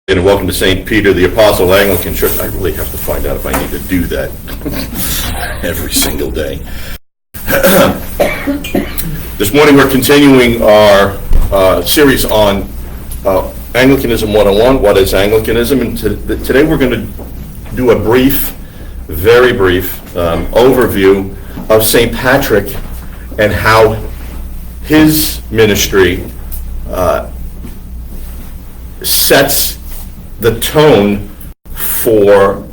And welcome to St. Peter the Apostle Anglican Church. I really have to find out if I need to do that every single day. This morning we're continuing our series on Anglicanism 101, what is Anglicanism? And today we're going to do a brief, very brief overview of St. Patrick and how his ministry sets the tone for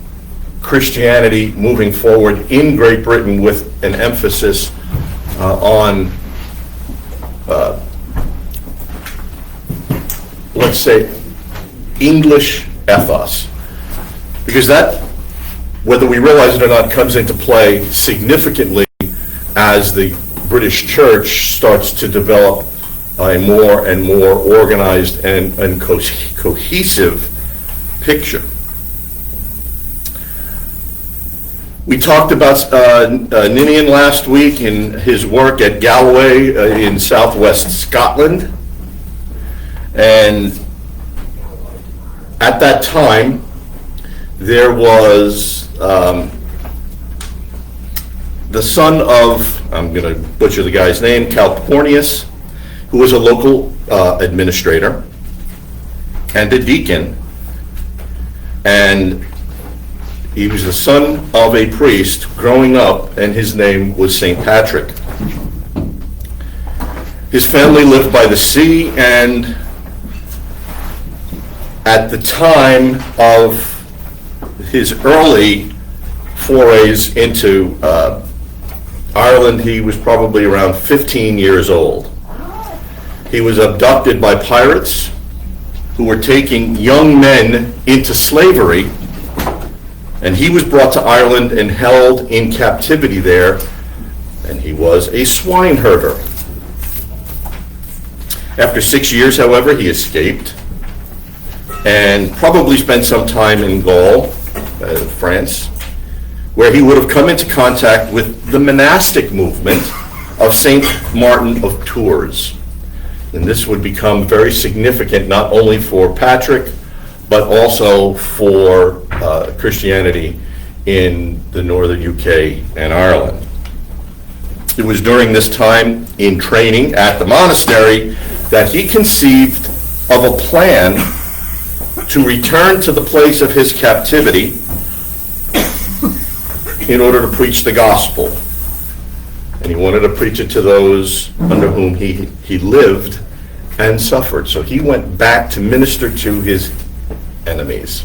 Christianity moving forward in Great Britain, with an emphasis on, let's say, English ethos. Because that, whether we realize it or not, comes into play significantly as the British Church starts to develop a more and more organized and cohesive picture. We talked about Ninian last week in his work at Galloway in southwest Scotland, and at that time there was the son of, I'm going to butcher the guy's name, Calpurnius, who was a local administrator and a deacon. And he was the son of a priest growing up, and his name was St. Patrick. His family lived by the sea, and at the time of his early forays into Ireland, he was probably around 15 years old. He was abducted by pirates who were taking young men into slavery, and he was brought to Ireland and held in captivity there, and he was a swineherder. After 6 years, however, he escaped and probably spent some time in Gaul, France, where he would have come into contact with the monastic movement of St. Martin of Tours. And this would become very significant not only for Patrick, but also for Christianity in the northern UK and Ireland. It was during this time in training at the monastery that he conceived of a plan to return to the place of his captivity in order to preach the gospel. And he wanted to preach it to those under whom he lived and suffered. So he went back to minister to his enemies.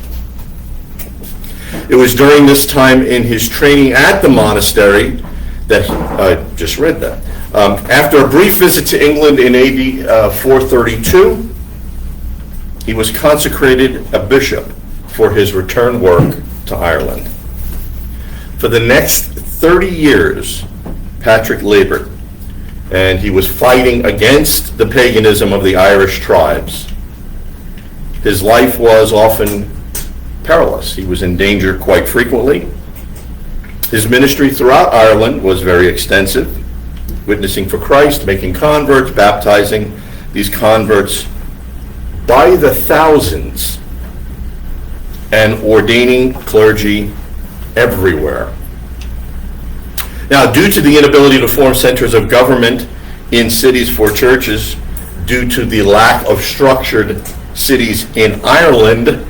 It was during this time in his training at the monastery that I just read that. After a brief visit to England in AD 432, he was consecrated a bishop for his return work to Ireland. For the next 30 years, Patrick labored, and he was fighting against the paganism of the Irish tribes. His life was often perilous. He was in danger quite frequently. His ministry throughout Ireland was very extensive, witnessing for Christ, making converts, baptizing these converts by the thousands, and ordaining clergy everywhere. Now, due to the inability to form centers of government in cities for churches, due to the lack of structured cities in Ireland,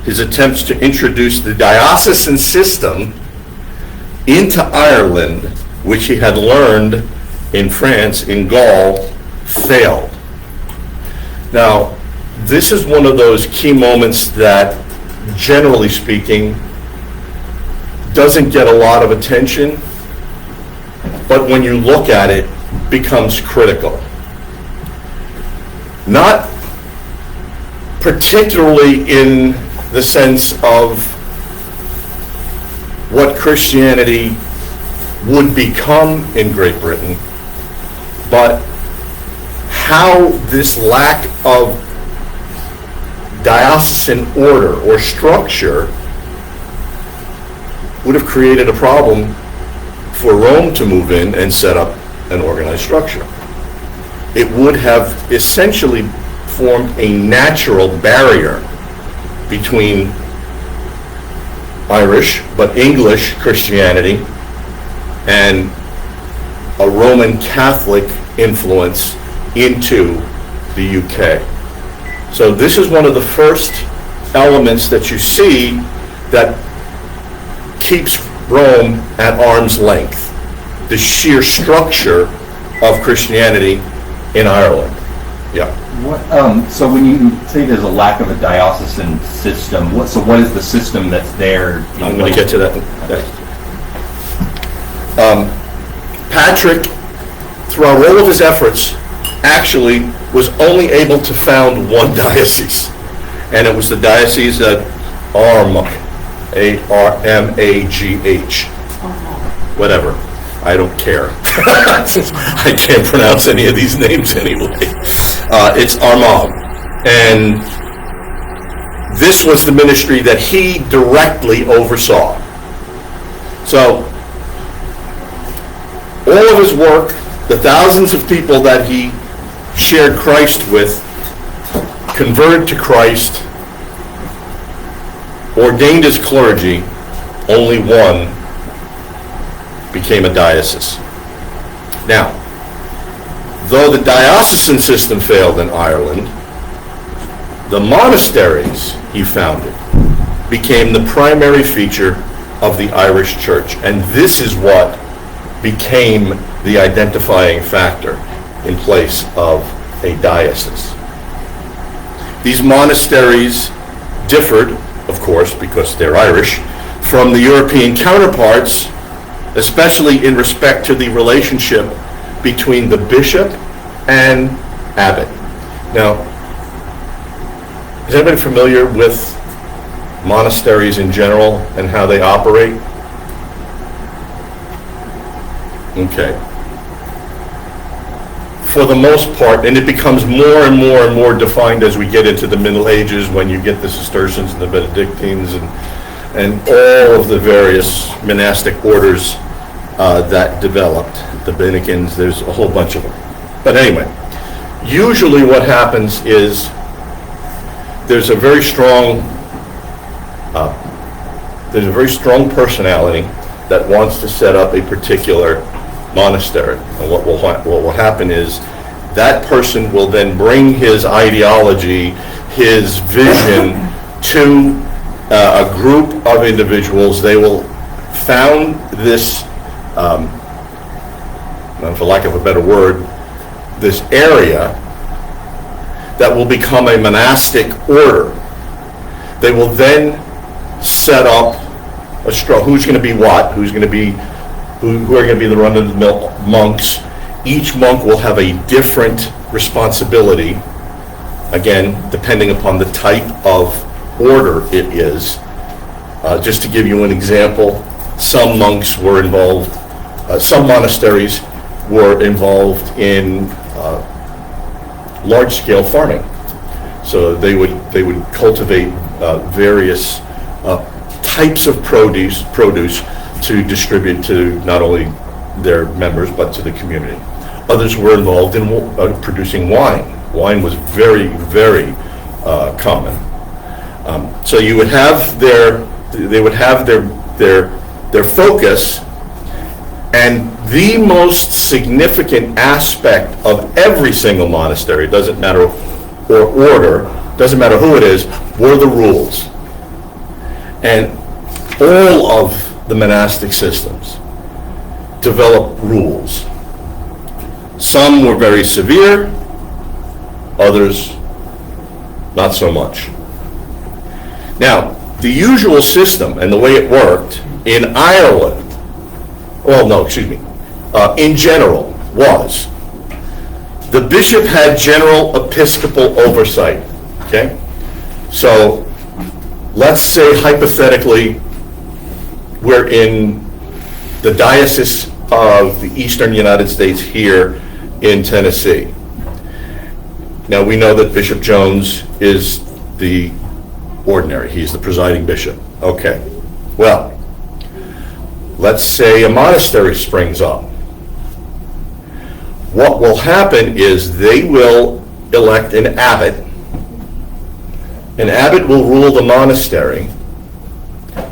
his attempts to introduce the diocesan system into Ireland, which he had learned in France, in Gaul, failed. Now, this is one of those key moments that, generally speaking, doesn't get a lot of attention, but when you look at it, becomes critical. Not particularly in the sense of what Christianity would become in Great Britain, but how this lack of diocesan order or structure would have created a problem for Rome to move in and set up an organized structure. It would have essentially formed a natural barrier between Irish but English Christianity and a Roman Catholic influence into the UK. So this is one of the first elements that you see that keeps Rome at arm's length, the sheer structure of Christianity in Ireland. Yeah. So when you say there's a lack of a diocesan system, what is the system that's there? I'm going to get to that next. Patrick, throughout all of his efforts, actually was only able to found one diocese, and it was the Diocese of Armagh, A-R-M-A-G-H, whatever. I don't care. I can't pronounce any of these names anyway. It's Armagh. And this was the ministry that he directly oversaw. So, all of his work, the thousands of people that he shared Christ with, converted to Christ, ordained as clergy, only one became a diocese. Now, though the diocesan system failed in Ireland, the monasteries he founded became the primary feature of the Irish Church, and this is what became the identifying factor in place of a diocese. These monasteries differed, of course, because they're Irish, from the European counterparts, especially in respect to the relationship between the bishop and abbot. Now, is anybody familiar with monasteries in general and how they operate? Okay. For the most part, and it becomes more and more and more defined as we get into the Middle Ages, when you get the Cistercians and the Benedictines and all of the various monastic orders that developed. The Dominicans, there's a whole bunch of them. But anyway, usually what happens is there's a very strong personality that wants to set up a particular monastery. And what will happen is that person will then bring his ideology, his vision to a group of individuals. They will found this, for lack of a better word, this area that will become a monastic order. They will then set up who's going to be what, who are going to be the run-of-the-mill monks. Each monk will have a different responsibility, again, depending upon the type of order it is. Just to give you an example, some monks were involved, some monasteries were involved in large-scale farming. So they would cultivate various types of produce to distribute to not only their members but to the community. Others were involved in producing wine. Wine was very, very common. So you would have they would have their focus, and the most significant aspect of every single monastery, doesn't matter, or order, doesn't matter who it is, were the rules. And all of the monastic systems developed rules. Some were very severe, others not so much. Now, the usual system and the way it worked in Ireland, in general, was the bishop had general episcopal oversight, okay? So, let's say hypothetically, we're in the Diocese of the Eastern United States here in Tennessee. Now, we know that Bishop Jones is the ordinary. He's the presiding bishop. Okay. Well, let's say a monastery springs up. What will happen is they will elect an abbot An abbot will rule the monastery.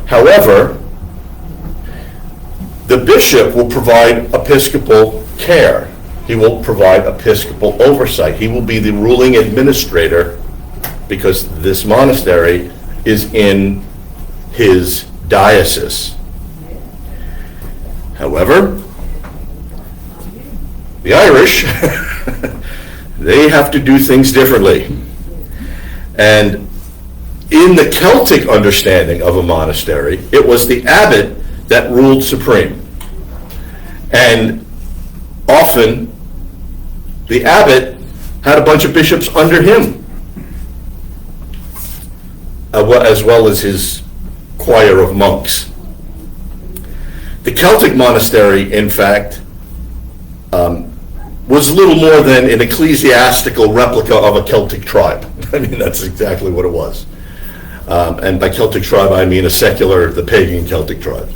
However, the bishop will provide episcopal care. He will provide episcopal oversight. He will be the ruling administrator because this monastery is in his diocese. However, the Irish, they have to do things differently. And in the Celtic understanding of a monastery, it was the abbot that ruled supreme. And often, the abbot had a bunch of bishops under him, as well as his choir of monks. The Celtic monastery, in fact, was little more than an ecclesiastical replica of a Celtic tribe. I mean, that's exactly what it was. And by Celtic tribe, I mean the pagan Celtic tribe.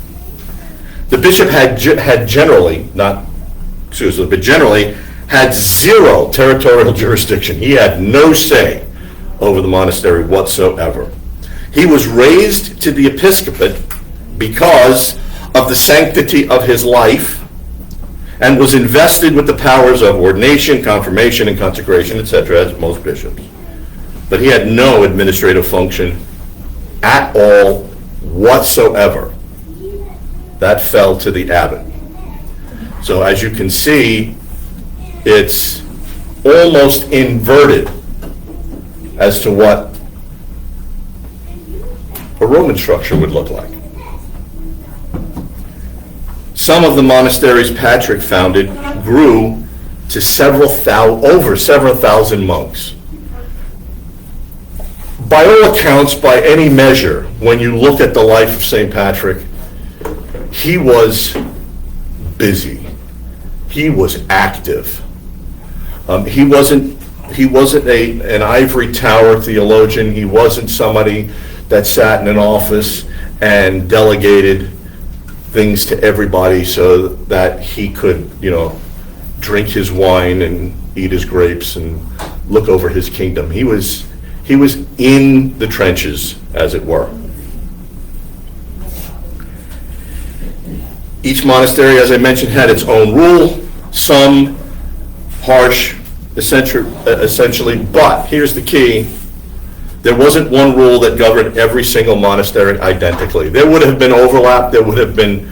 The bishop had generally, not exclusively, but generally had zero territorial jurisdiction. He had no say over the monastery whatsoever. He was raised to the episcopate because of the sanctity of his life and was invested with the powers of ordination, confirmation, and consecration, etc., as most bishops. But he had no administrative function at all whatsoever. That fell to the abbot. So as you can see, it's almost inverted as to what a Roman structure would look like. Some of the monasteries Patrick founded grew to over several thousand monks. By all accounts, by any measure, when you look at the life of St. Patrick, he was busy. He was active. He wasn't an ivory tower theologian. He wasn't somebody that sat in an office and delegated things to everybody so that he could, drink his wine and eat his grapes and look over his kingdom. He was in the trenches, as it were. Each monastery, as I mentioned, had its own rule, some harsh, essentially, but here's the key. There wasn't one rule that governed every single monastery identically. There would have been overlap, there would have been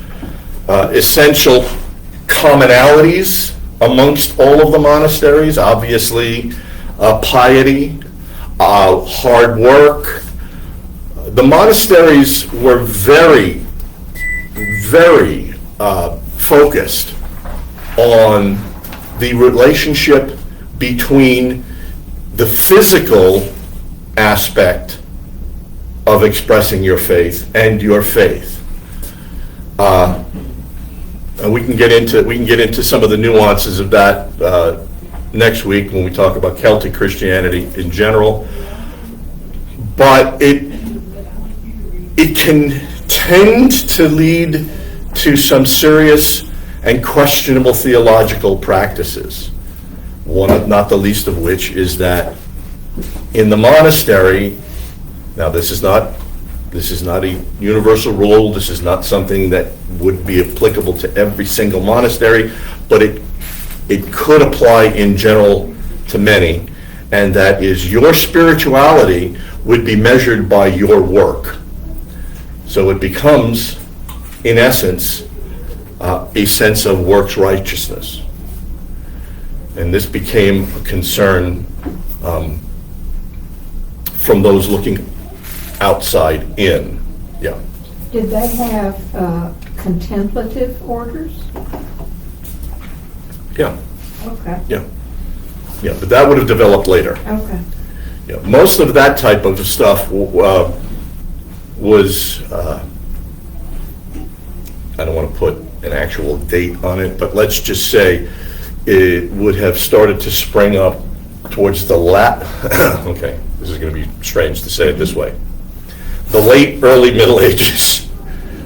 essential commonalities amongst all of the monasteries, obviously piety, hard work. The monasteries were very, very focused on the relationship between the physical aspect of expressing your faith and your faith. And we can get into some of the nuances of that next week when we talk about Celtic Christianity in general. But it can tend to lead to some serious and questionable theological practices. One, not the least of which, is that in the monastery, now this is not a universal rule, this is not something that would be applicable to every single monastery, but it could apply in general to many, and that is your spirituality would be measured by your work. So it becomes, in essence, a sense of works righteousness. And this became a concern from those looking outside in. Yeah. Did they have contemplative orders? Yeah. Okay. Yeah. Yeah, but that would have developed later. Okay. Yeah, most of that type of stuff was, I don't want to put an actual date on it, but let's just say it would have started to spring up towards the okay, this is going to be strange to say it this way. The late, early Middle Ages.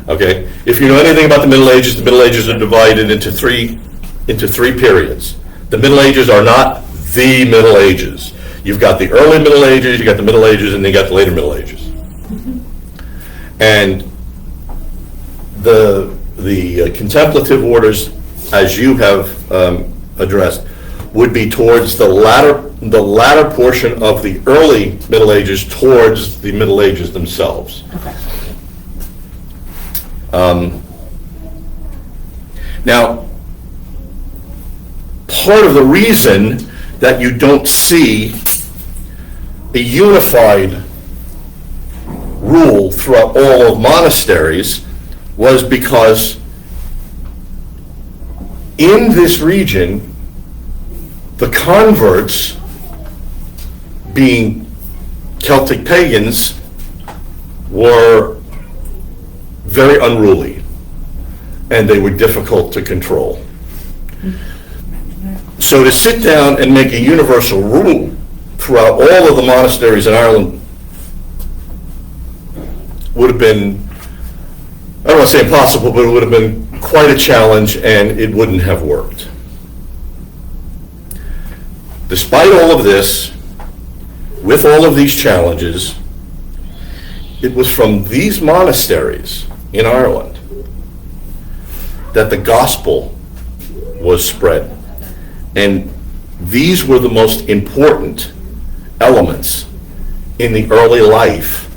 Okay, if you know anything about the Middle Ages are divided into three periods. The Middle Ages are not the Middle Ages. You've got the early Middle Ages, you got the Middle Ages, and then you got the later Middle Ages. And the contemplative orders, as you have addressed, would be towards the latter portion of the early Middle Ages towards the Middle Ages themselves. Now, part of the reason that you don't see a unified rule throughout all of monasteries was because in this region, the converts, being Celtic pagans, were very unruly, and they were difficult to control. So to sit down and make a universal rule throughout all of the monasteries in Ireland would have been, I don't want to say impossible, but it would have been quite a challenge, and it wouldn't have worked. Despite all of this, with all of these challenges, it was from these monasteries in Ireland that the gospel was spread. And these were the most important elements in the early life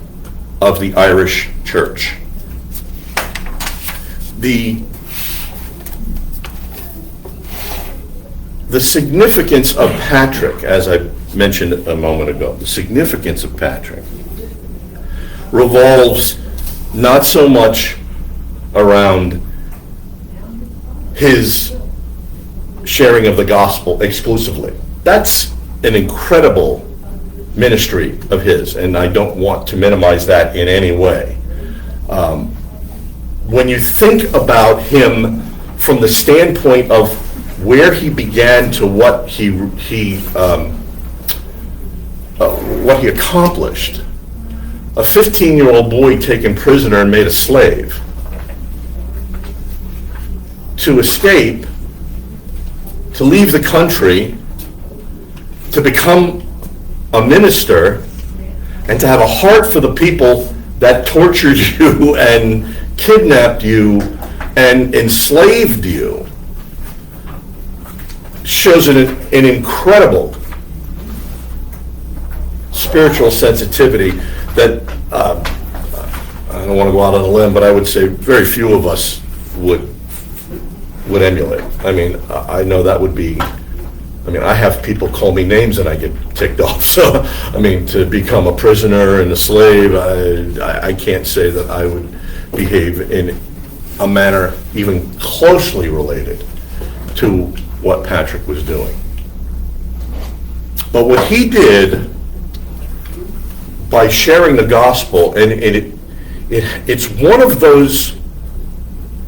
of the Irish church. The significance of Patrick, as I mentioned a moment ago, the significance of Patrick revolves not so much around his sharing of the gospel exclusively. That's an incredible ministry of his, and I don't want to minimize that in any way. When you think about him from the standpoint of where he began to what he accomplished, a 15-year-old boy taken prisoner and made a slave, to escape, to leave the country, to become a minister, and to have a heart for the people that tortured you and kidnapped you and enslaved you, shows an incredible spiritual sensitivity that I don't want to go out on a limb, but I would say very few of us would emulate. I mean, I know that would be, I mean, I have people call me names and I get ticked off. So, I mean, to become a prisoner and a slave, I can't say that I would behave in a manner even closely related to what Patrick was doing. But what he did by sharing the gospel, and it's one of those,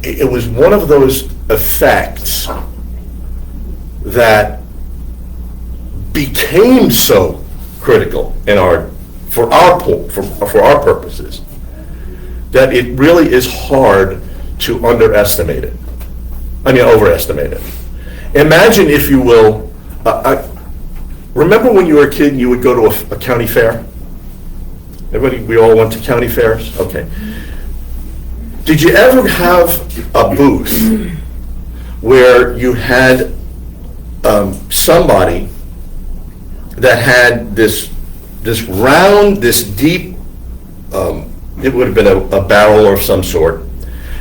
it was one of those effects that became so critical in for our purposes, that it really is hard to underestimate it. I mean, overestimate it. Imagine, if you will, remember when you were a kid and you would go to a county fair? Everybody, we all went to county fairs? Okay. Did you ever have a booth where you had somebody that had this round, this deep, it would have been a barrel of some sort,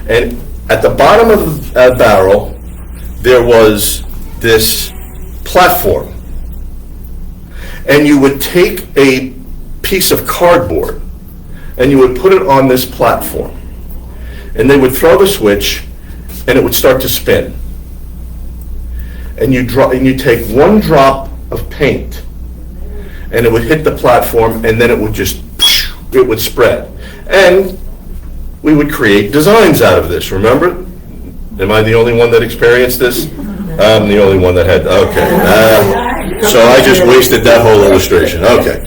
and at the bottom of the barrel there was this platform, and you would take a piece of cardboard and you would put it on this platform, and they would throw the switch and it would start to spin, and you take one drop of paint and it would hit the platform, and then it would spread, and we would create designs out of this. Remember? Am I the only one that experienced this? I'm the only one that had, okay. So I just wasted that whole illustration, okay.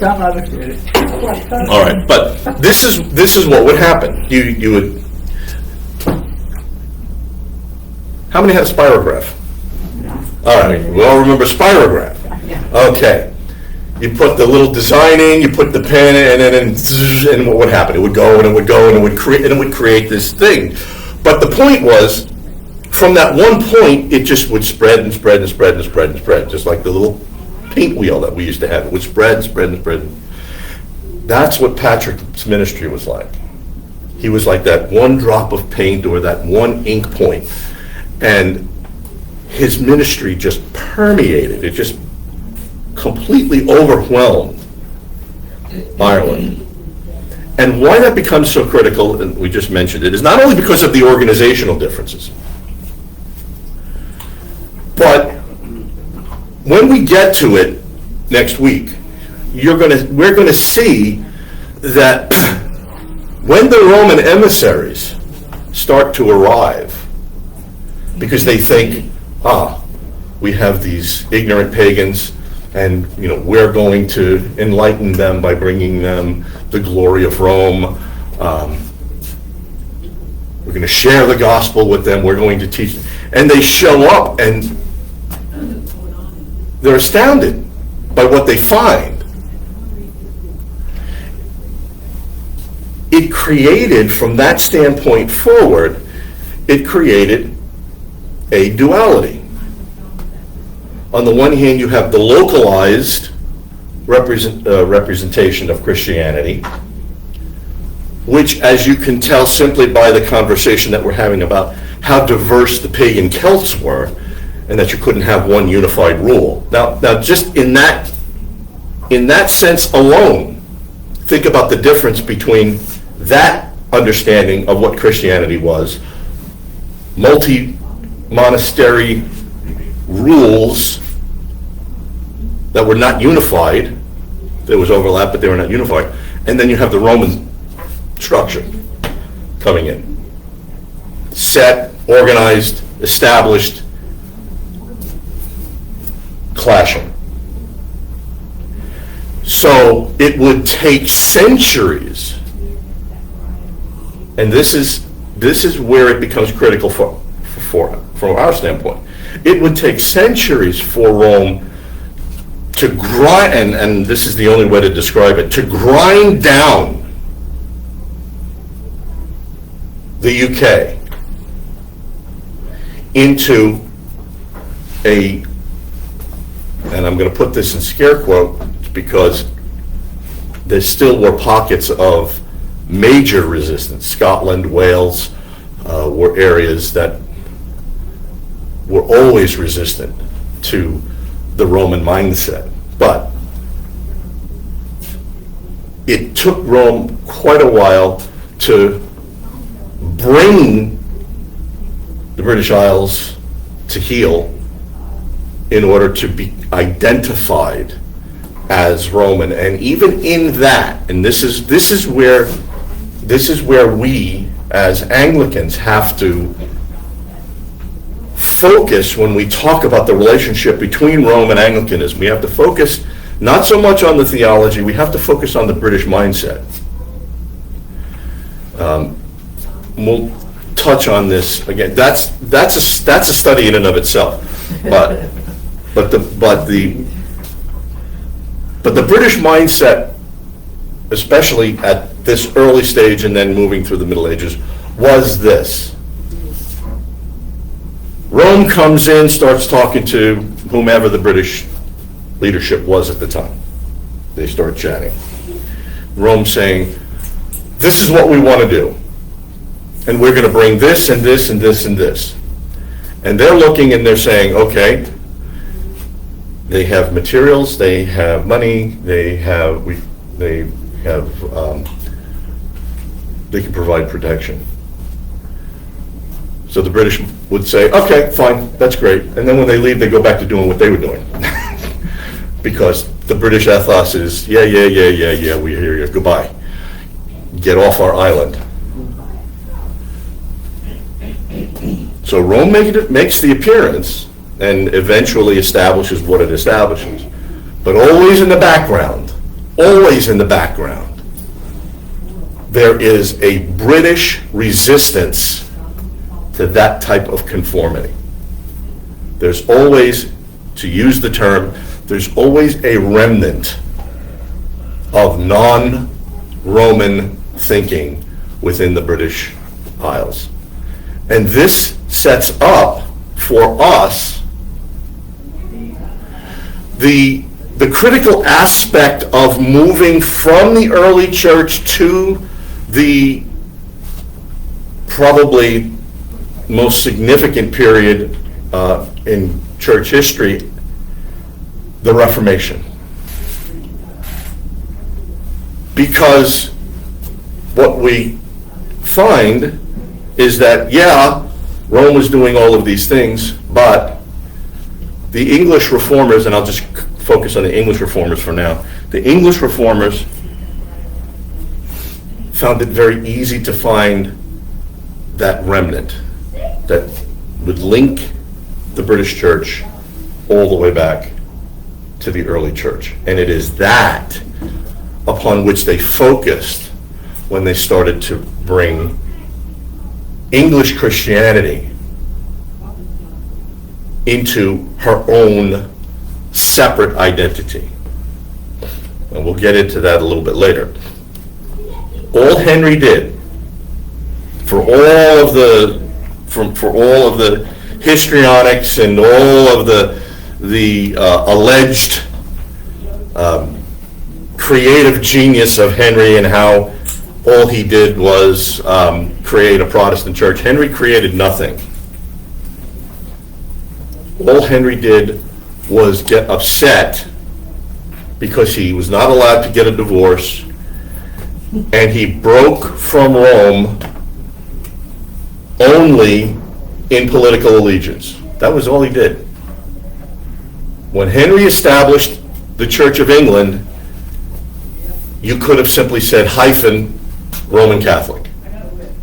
All right, but this is what would happen. You would, how many had spirograph? All right, we all remember spirograph. Okay. You put the little design in, you put the pen in, and what would happen? It would go, and it would go, and it would create this thing. But the point was, from that one point, it just would spread and spread and spread and spread and spread, just like the little paint wheel that we used to have. It would spread, spread, and spread. That's what Patrick's ministry was like. He was like that one drop of paint or that one ink point. And his ministry just permeated. It just completely overwhelmed Ireland. And why that becomes so critical, and we just mentioned it, is not only because of the organizational differences, but when we get to it next week, we're going to see that when the Roman emissaries start to arrive, because they think, we have these ignorant pagans, and we're going to enlighten them by bringing them the glory of Rome. We're going to share the gospel with them. We're going to teach them. And they show up, and they're astounded by what they find. It created, from that standpoint forward, it created a duality. On the one hand, you have the localized representation of Christianity, which, as you can tell simply by the conversation that we're having about how diverse the pagan Celts were, and that you couldn't have one unified rule. Now just in that sense alone, think about the difference between that understanding of what Christianity was, multi-monastery rules that were not unified. There was overlap, but they were not unified. And then you have the Roman structure coming in. Set, organized, established, clashing. So it would take centuries, and this is where it becomes critical from our standpoint. It would take centuries for Rome to grind, and this is the only way to describe it, to grind down the UK into a, and I'm going to put this in scare quotes because there still were pockets of major resistance. Scotland, Wales were areas that were always resistant to the Roman mindset. But it took Rome quite a while to bring the British Isles to heel in order to be identified as Roman. And even in that, and this is where we as Anglicans have to focus when we talk about the relationship between Rome and Anglicanism. We have to focus not so much on the theology, we have to focus on the British mindset. We'll touch on this again. That's a study in and of itself. But the British mindset, especially at this early stage and then moving through the Middle Ages, was this. Rome comes in, starts talking to whomever the British leadership was at the time. They start chatting. Rome saying, this is what we want to do. And we're going to bring this and this and this and this. And they're looking and they're saying, okay, they have materials, they have money, they can provide protection. So the British would say, okay, fine, that's great. And then when they leave, they go back to doing what they were doing. Because the British ethos is, yeah, we hear you, goodbye. Get off our island. So Rome makes the appearance and eventually establishes what it establishes. But always in the background, there is a British resistance to that type of conformity. There's always, to use the term, there's always a remnant of non-Roman thinking within the British Isles. And this sets up for us the critical aspect of moving from the early church to the probably most significant period in church history, the Reformation. Because what we find is that, yeah, Rome was doing all of these things, but the English reformers, and I'll just focus on the English reformers for now, the English reformers found it very easy to find that remnant that would link the British church all the way back to the early church. And it is that upon which they focused when they started to bring English Christianity into her own separate identity. And we'll get into that a little bit later. All Henry did, for all of the histrionics and all of the alleged creative genius of Henry and how all he did was create a Protestant church, Henry created nothing. All Henry did was get upset because he was not allowed to get a divorce, and he broke from Rome only in political allegiance. That was all he did. When Henry established the Church of England, you could have simply said hyphen Roman Catholic.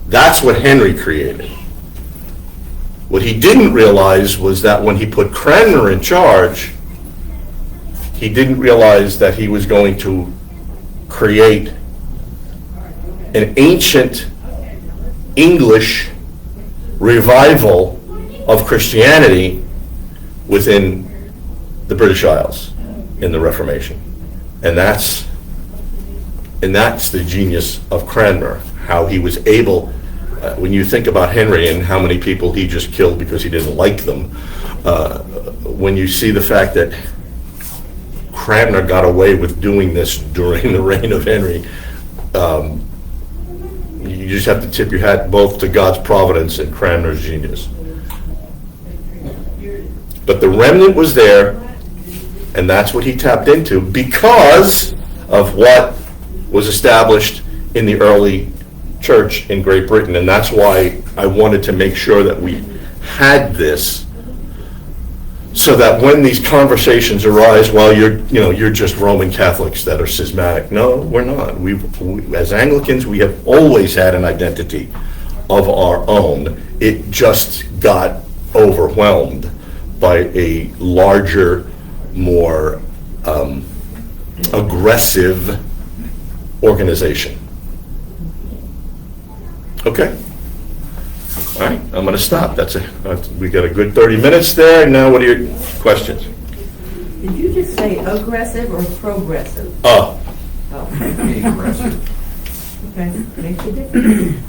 That's what Henry created. What he didn't realize was that when he put Cranmer in charge, he didn't realize that he was going to create an ancient English revival of Christianity within the British Isles in the Reformation. And that's the genius of Cranmer, how he was able, when you think about Henry and how many people he just killed because he didn't like them, when you see the fact that Cranmer got away with doing this during the reign of Henry, you just have to tip your hat both to God's providence and Cranmer's genius. But the remnant was there, and that's what he tapped into because of what was established in the early church in Great Britain. And that's why I wanted to make sure that we had this, so that when these conversations arise, well, you're just Roman Catholics that are schismatic. No, we're not. We, as Anglicans, we have always had an identity of our own. It just got overwhelmed by a larger, more aggressive organization. Okay. All right, I'm going to stop. We got a good 30 minutes there. Now, what are your questions? Did you just say aggressive or progressive? Oh, Okay, makes a difference.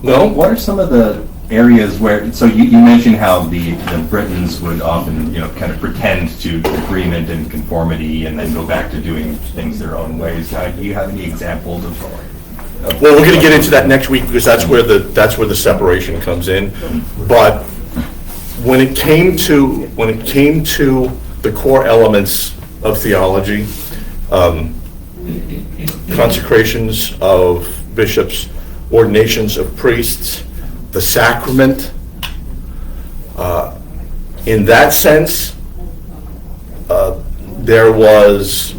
no? What are some of the areas where, so you mentioned how the Britons would often, kind of pretend to agreement and conformity and then go back to doing things their own ways. Do you have any examples of Well, we're going to get into that next week because that's where the separation comes in. But when it came to the core elements of theology, consecrations of bishops, ordinations of priests, the sacrament, in that sense, there was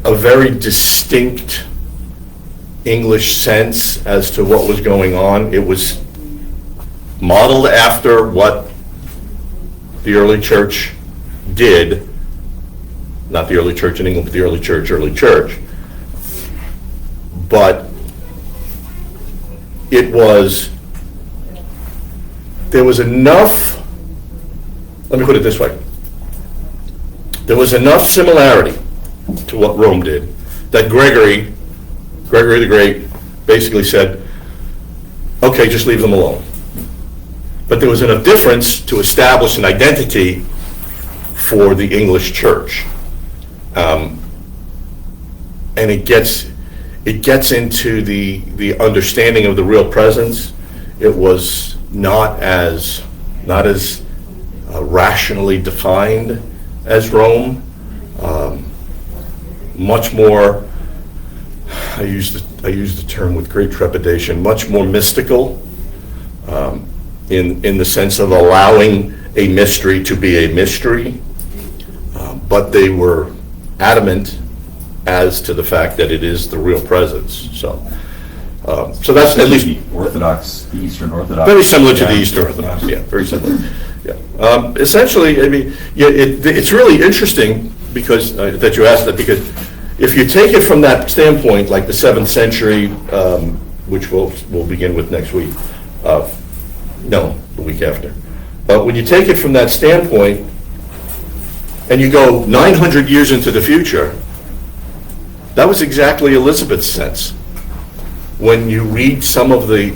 a very distinct English sense as to what was going on. It was modeled after what the early church did, not the early church in England, but the early church. But there was enough, let me put it this way. there was enough similarity to what Rome did that Gregory the Great basically said, okay, just leave them alone. But there was enough difference to establish an identity for the English church. And it gets into the understanding of the real presence. It was not as rationally defined as Rome. Much more, I use the term with great trepidation, much more mystical, in the sense of allowing a mystery to be a mystery, but they were adamant as to the fact that it is the real presence. So that's at least The Eastern Orthodox. very similar to the Yeah. Eastern Orthodox. Yeah, very similar. Yeah. Essentially, I mean, yeah, it's really interesting because that you asked that, because if you take it from that standpoint, like the 7th century, which we'll begin with next week, no, the week after. But when you take it from that standpoint, and you go 900 years into the future, that was exactly Elizabeth's sense. When you read some of the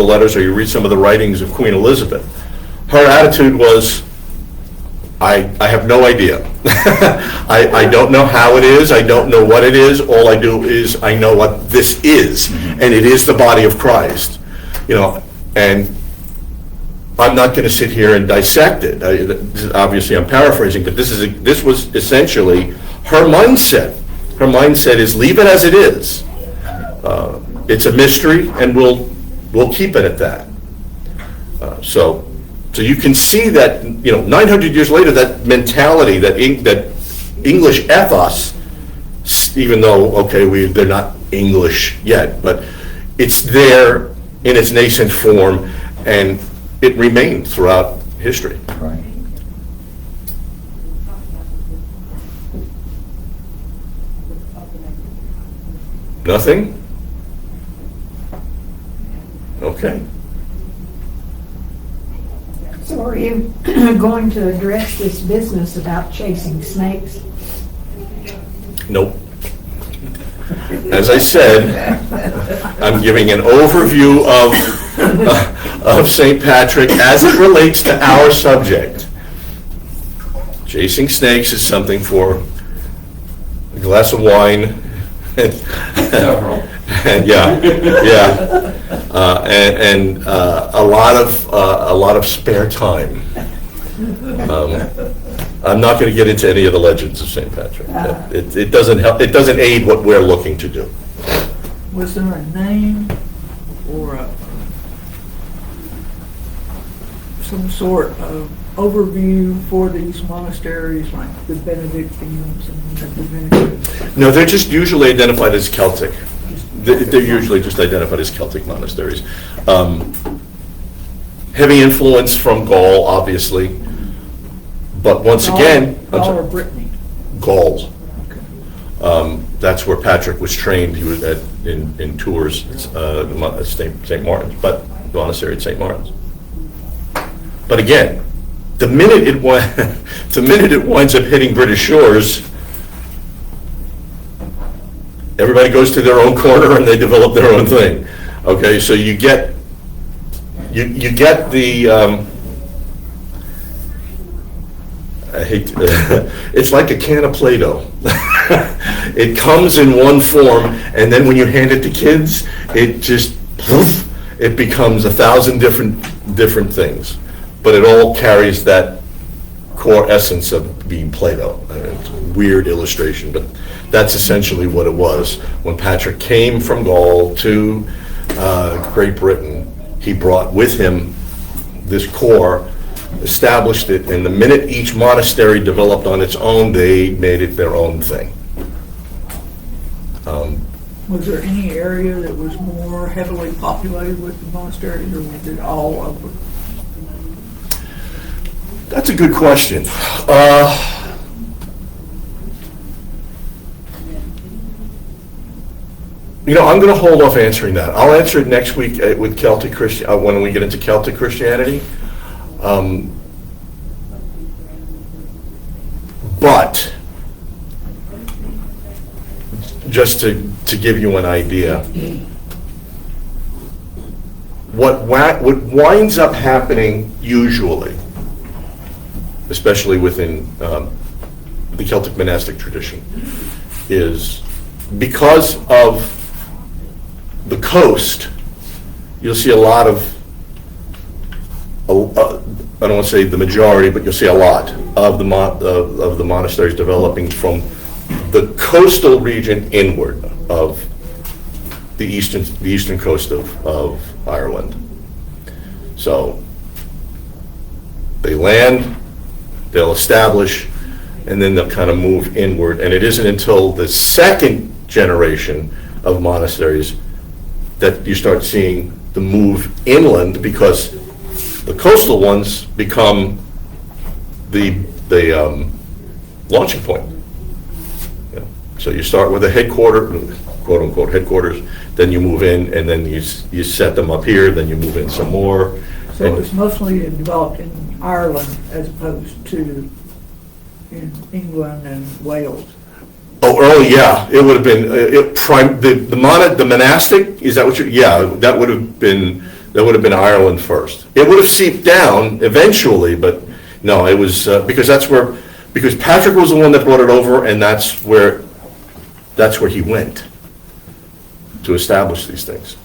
letters, or you read some of the writings of Queen Elizabeth, her attitude was, I have no idea. I don't know how it is. I don't know what it is. All I do is I know what this is, and it is the body of Christ. And I'm not going to sit here and dissect it. Obviously, I'm paraphrasing, but this was essentially her mindset. Her mindset is leave it as it is. It's a mystery, and we'll keep it at that. So you can see that 900 years later, that mentality, that English ethos, even though they're not English yet, but it's there in its nascent form, and it remained throughout history. Right. Nothing? Okay. So are you going to address this business about chasing snakes? Nope. As I said, I'm giving an overview of St. Patrick as it relates to our subject. Chasing snakes is something for a glass of wine. And a lot of spare time. I'm not going to get into any of the legends of St. Patrick. It doesn't help. It doesn't aid what we're looking to do. Was there a name or some sort of overview for these monasteries, like the Benedictines and the Dominicans? No, they're just usually identified as Celtic. They're usually just identified as Celtic monasteries. Heavy influence from Gaul, obviously, but once again, Gaul or Brittany? Gaul. That's where Patrick was trained. He was in Tours, St. Martin's, but the monastery at St. Martin's. But again, the minute it winds up hitting British shores, everybody goes to their own corner and they develop their own thing. Okay, so you get the it's like a can of Play-Doh. It comes in one form, and then when you hand it to kids, it just it becomes 1,000 different things. But it all carries that core essence of being Play-Doh. It's a weird illustration, but that's essentially what it was. When Patrick came from Gaul to Great Britain, he brought with him this core, established it, and the minute each monastery developed on its own, they made it their own thing. Was there any area that was more heavily populated with the monasteries, or was it all over? That's a good question. I'm going to hold off answering that. I'll answer it next week with Celtic when we get into Celtic Christianity. But, just to give you an idea, what winds up happening usually, especially within the Celtic monastic tradition, is because of the coast, you'll see a lot of, I don't want to say the majority, but you'll see a lot of the monasteries developing from the coastal region inward of the eastern coast of Ireland. So they land, they'll establish, and then they'll kind of move inward. And it isn't until the second generation of monasteries that you start seeing the move inland, because the coastal ones become the launching point. You know, so you start with a quote unquote headquarters, then you move in, and then you set them up here, then you move in some more. So it was mostly developed in Ireland as opposed to in England and Wales. Oh, early, yeah, it would have been the monastic. Is that what you? Yeah, that would have been Ireland first. It would have seeped down eventually, but no, it was because Patrick was the one that brought it over, and that's where he went to establish these things.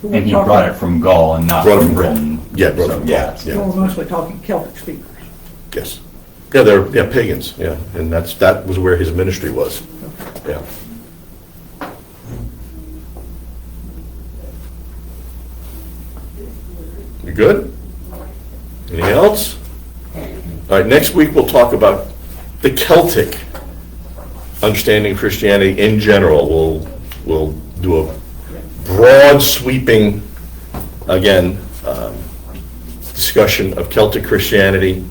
So And he we're brought talking- it from Gaul and not Brought it from from Gaul. Britain. Yeah, brought it So, from yeah. Gaul, yeah. So we're mostly talking Celtic speakers. Yes. Yeah, they're pagans. Yeah, and that was where his ministry was. Yeah. You good? Anything else? All right, next week we'll talk about the Celtic understanding of Christianity in general. We'll do a broad sweeping, again, discussion of Celtic Christianity.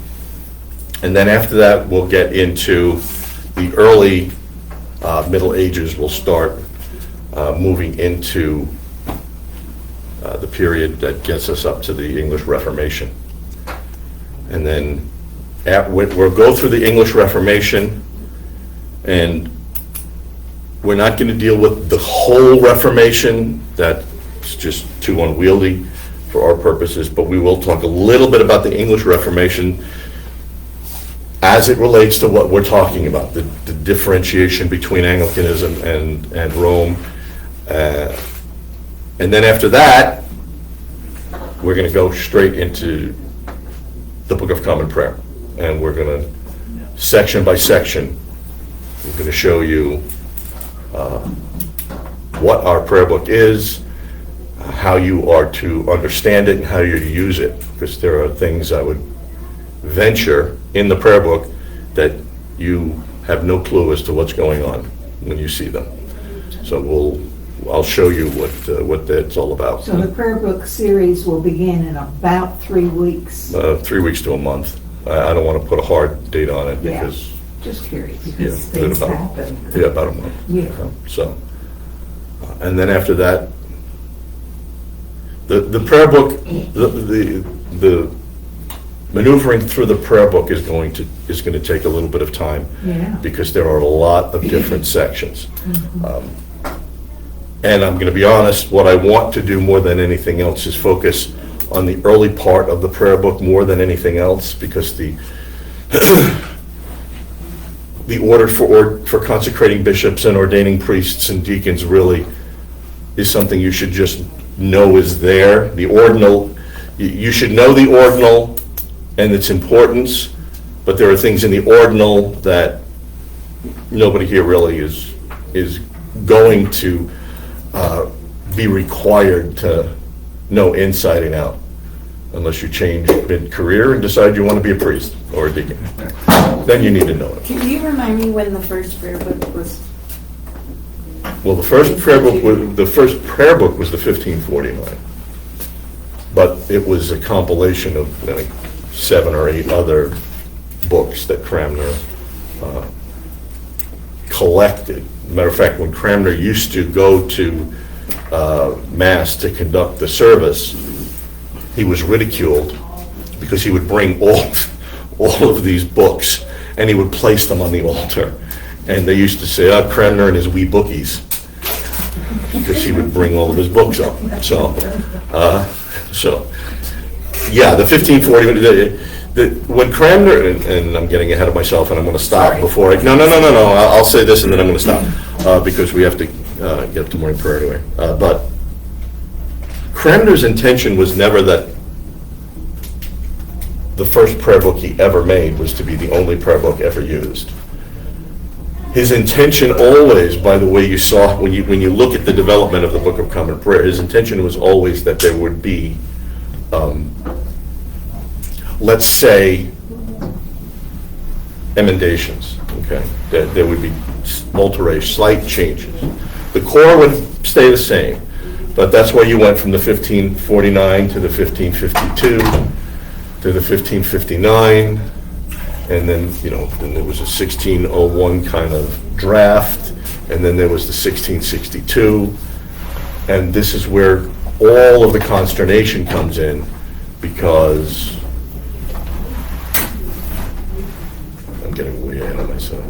And then after that, we'll get into the early Middle Ages. We'll start moving into the period that gets us up to the English Reformation. And then we'll go through the English Reformation, and we're not going to deal with the whole Reformation. That's just too unwieldy for our purposes, but we will talk a little bit about the English Reformation as it relates to what we're talking about, the differentiation between Anglicanism and Rome. And then after that, we're going to go straight into the Book of Common Prayer. And we're going to, section by section, we're going to show you what our prayer book is, how you are to understand it, and how you're to use it. Because there are things I would venture in the prayer book that you have no clue as to what's going on when you see them. So I'll show you what that's all about. So the prayer book series will begin in about 3 weeks. 3 weeks to a month. I don't want to put a hard date on it Yeah. because, Just curious. yeah, Things happen. about a month. Yeah. So, and then after that, the prayer book, the maneuvering through the prayer book is going to take a little bit of time. Yeah. Because there are a lot of different sections. And I'm going to be honest, what I want to do more than anything else is focus on the early part of the prayer book more than anything else, because the order for consecrating bishops and ordaining priests and deacons really is something you should just know is there. The ordinal, you should know the ordinal and its importance, but there are things in the ordinal that nobody here really is going to be required to know inside and out, unless you change mid-career and decide you want to be a priest or a deacon. Then you need to know it. Can you remind me when the first prayer book was? Well, the first prayer book was the 1549, but it was a compilation of 7 or 8 other books that Cranmer collected. Matter of fact, when Cranmer used to go to Mass to conduct the service, he was ridiculed because he would bring all of these books and he would place them on the altar. And they used to say, Cranmer and his wee bookies, because he would bring all of his books up. So, yeah, the 1540, when Cranmer, and I'm getting ahead of myself, and I'm going to stop before I, no, I'll say this and then I'm going to stop, because we have to get up to morning prayer anyway. But Cranmer's intention was never that the first prayer book he ever made was to be the only prayer book ever used. His intention always, by the way you saw, when you look at the development of the Book of Common Prayer, his intention was always that there would be, let's say, emendations, okay? That there would be alterations, slight changes. The core would stay the same, but that's why you went from the 1549 to the 1552 to the 1559, and then, then there was a 1601 kind of draft, and then there was the 1662, and this is where all of the consternation comes in, because I'm getting way ahead of myself.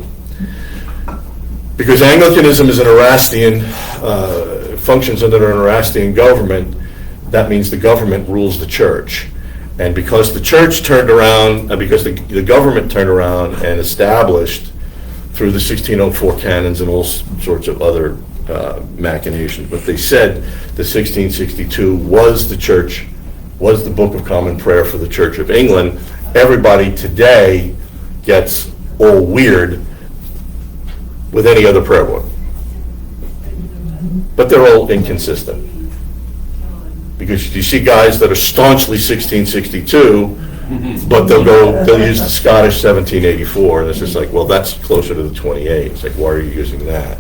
Because Anglicanism is an Erastian, functions under an Erastian government, that means the government rules the church. And because the church turned around, because the government turned around and established through the 1604 canons and all sorts of other machinations, but they said the 1662 was the church, was the Book of Common Prayer for the Church of England. Everybody today gets all weird with any other prayer book. But they're all inconsistent. Because you see guys that are staunchly 1662, but they'll use the Scottish 1784, and it's just like, well, that's closer to the 28. It's like, why are you using that?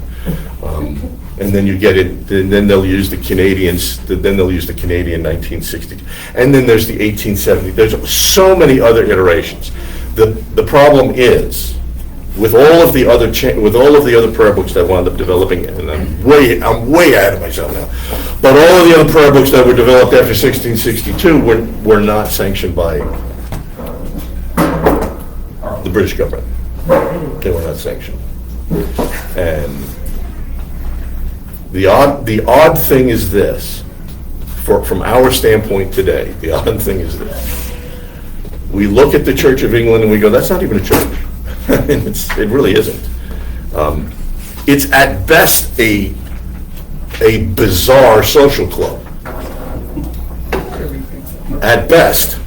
And then you get it, and then they'll use the Canadians, then they'll use the Canadian 1962, and then there's the 1870. There's so many other iterations. The problem is, with all of the other prayer books that wound up developing, and I'm way ahead of myself now, but all of the other prayer books that were developed after 1662 were not sanctioned by the British government. They were not sanctioned. And the odd thing is this, from our standpoint today, the odd thing is this. We look at the Church of England and we go, that's not even a church. It really isn't. It's at best a bizarre social club. At best.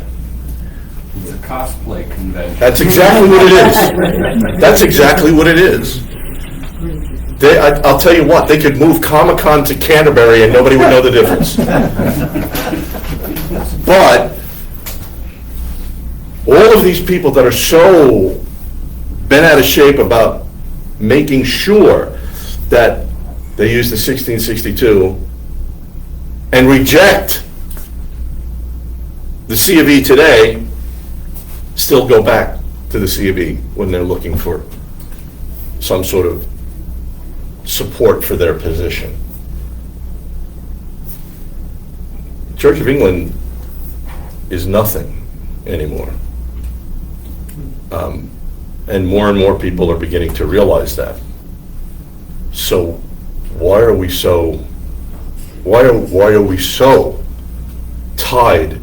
It's a cosplay convention. That's exactly what it is. That's exactly what it is. I'll tell you what, they could move Comic-Con to Canterbury and nobody would know the difference. But all of these people that are so bent out of shape about making sure that they use the 1662 and reject the C of E today, still go back to the C of E when they're looking for some sort of support for their position. Church of England is nothing anymore. And more people are beginning to realize that. So why are we so tied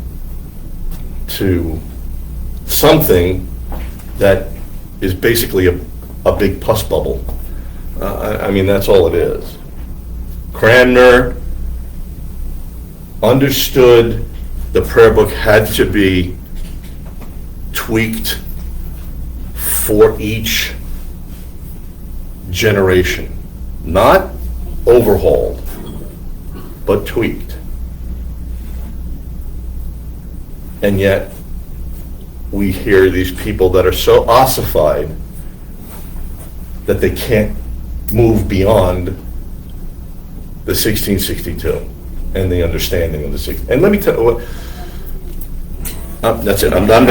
to something that is basically a big pus bubble? I mean, that's all it is. Cranmer understood the prayer book had to be tweaked for each generation, not overhauled, but tweaked. And yet, we hear these people that are so ossified that they can't move beyond the 1662 and the understanding of the 16. And let me tell you what. That's it. I'm done.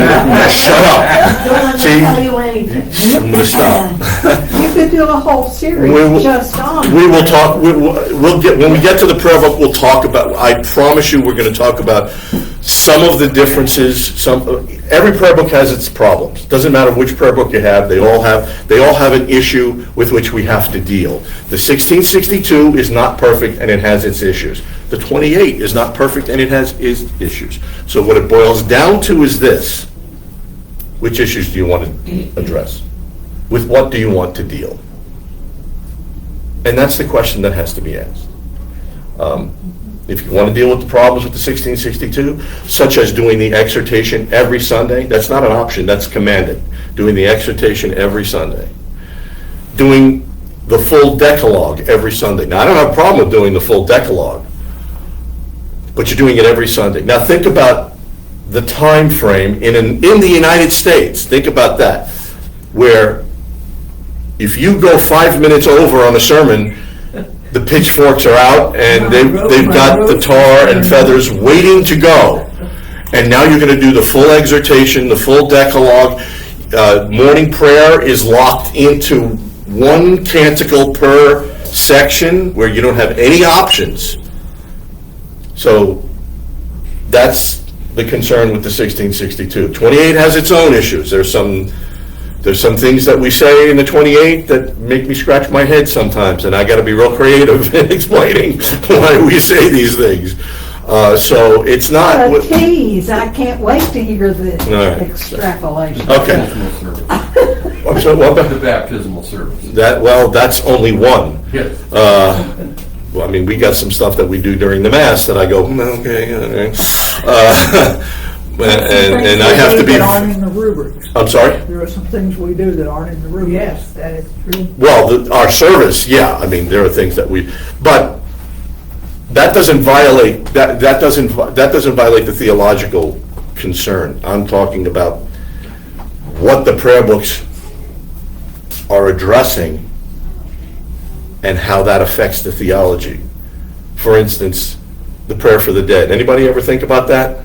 Shut up. See, Tell you anything. I'm going to stop. You could do a whole series just on. We will talk. We'll get when we get to the prayer book. We'll talk about. I promise you, we're going to talk about some of the differences. every prayer book has its problems. Doesn't matter which prayer book you have, they all have an issue with which we have to deal. The 1662 is not perfect and it has its issues. The 28 is not perfect and it has its issues. So what it boils down to is this: which issues do you want to address? With what do you want to deal? And that's the question that has to be asked. If you want to deal with the problems with the 1662, such as doing the exhortation every Sunday, that's not an option, that's commanded. Doing the exhortation every Sunday. Doing the full Decalogue every Sunday. Now, I don't have a problem with doing the full Decalogue, but you're doing it every Sunday. Now, think about the time frame in the United States. Think about that, where if you go 5 minutes over on a sermon, the pitchforks are out and they've got the tar and feathers waiting to go. And now you're going to do the full exhortation, the full Decalogue. Morning prayer is locked into one canticle per section where you don't have any options. So that's the concern with the 1662. 28 has its own issues. There's some things that we say in the 28 that make me scratch my head sometimes, and I got to be real creative in explaining why we say these things. So it's not. What a tease. I can't wait to hear the Right. extrapolation. Okay. Baptismal service. I'm sorry, what about The baptismal service. that? Well, that's only one. Yes. Well, I mean, we got some stuff that we do during the Mass that I go, okay, all right. And I have to be. That aren't in the rubrics. I'm sorry? There are some things we do that aren't in the rubrics. Yes, that is true. Well, our service, yeah, I mean, there are things that but that doesn't violate, that doesn't violate the theological concern. I'm talking about what the prayer books are addressing and how that affects the theology. For instance, the prayer for the dead. Anybody ever think about that?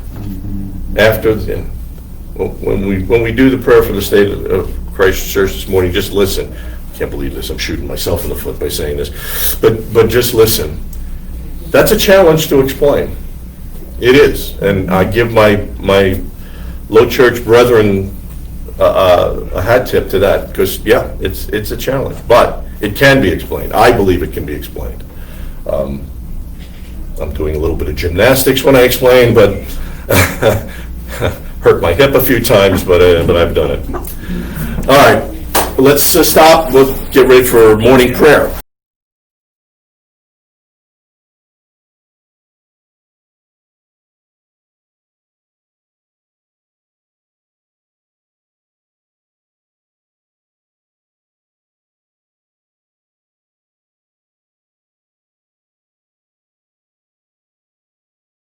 After, when we do the prayer for the state of Christ Church this morning, just listen. I can't believe this, I'm shooting myself in the foot by saying this. But just listen. That's a challenge to explain. It is. And I give my low church brethren a hat tip to that, because, yeah, it's a challenge. But it can be explained. I believe it can be explained. I'm doing a little bit of gymnastics when I explain, but hurt my hip a few times, but I've done it. All right, let's stop. We'll get ready for morning prayer.